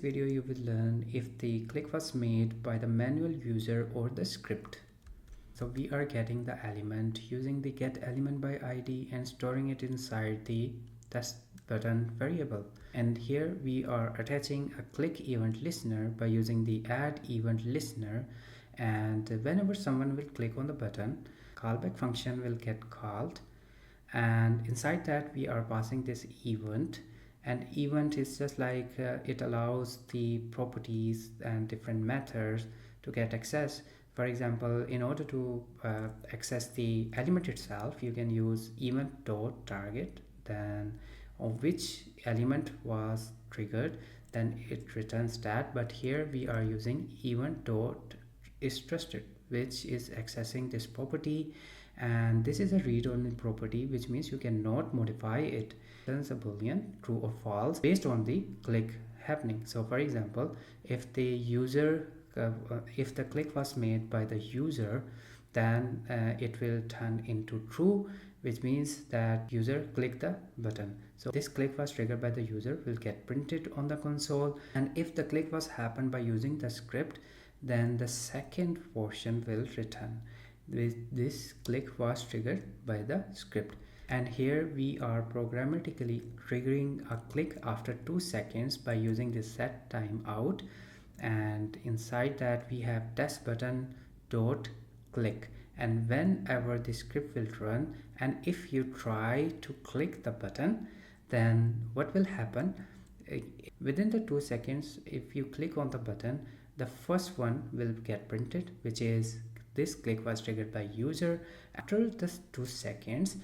video you will learn if the click was made by the manual user or the script. So we are getting the element using the get element by id and storing it inside the test button variable. And here we are attaching a click event listener by using the add event listener, and whenever someone will click on the button, callback function will get called, and inside that we are passing this event. And event is just like it allows the properties and different methods to get access. For example, in order to access the element itself, you can use event.target, then of which element was triggered, then it returns that. But here we are using event.isTrusted, which is accessing this property, and this is a read-only property, which means you cannot modify it. Returns a boolean true or false based on the click happening. So for example, if the user if the click was made by the user, then it will turn into true, which means that user clicked the button. So this click was triggered by the user will get printed on the console. And if the click was happened by using the script, then the second portion will return. This click was triggered by the script. And here we are programmatically triggering a click after 2 seconds by using the set timeout, and inside that we have test button dot click. And whenever the script will run, and if you try to click the button, then what will happen, within the 2 seconds, if you click on the button, the first one will get printed, which is this click was triggered by user. After the 2 seconds,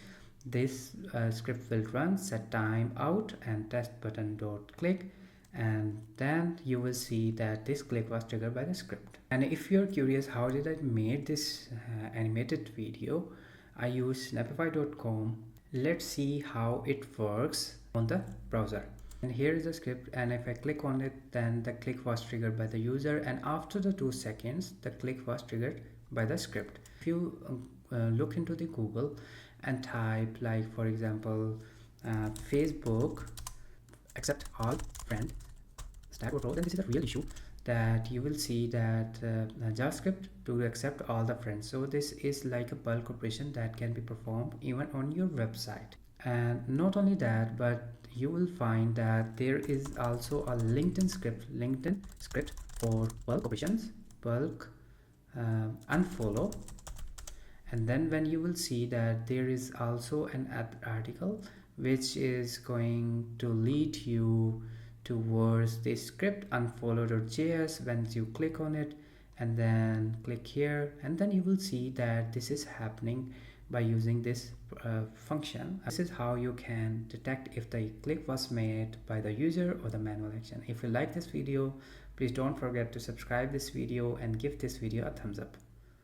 this script will run set time out and test button dot click, and then you will see that this click was triggered by the script. And if you're curious how did I made this animated video, I use snapify.com. Let's see how it works on the browser. And here is the script, and if I click on it, then the click was triggered by the user, and after the 2 seconds the click was triggered by the script. If you look into the Google and type, like for example, Facebook accept all friend stack overflow, then this is a real issue, that you will see that JavaScript to accept all the friends. So this is like a bulk operation that can be performed even on your website. And not only that, but you will find that there is also a LinkedIn script for bulk operations, bulk unfollow. And then when you will see that there is also an article which is going to lead you towards the script unfollow.js. When you click on it and then click here, and then you will see that this is happening by using this function. This is how you can detect if the click was made by the user or the manual action. If you like this video, please don't forget to subscribe this video and give this video a thumbs up.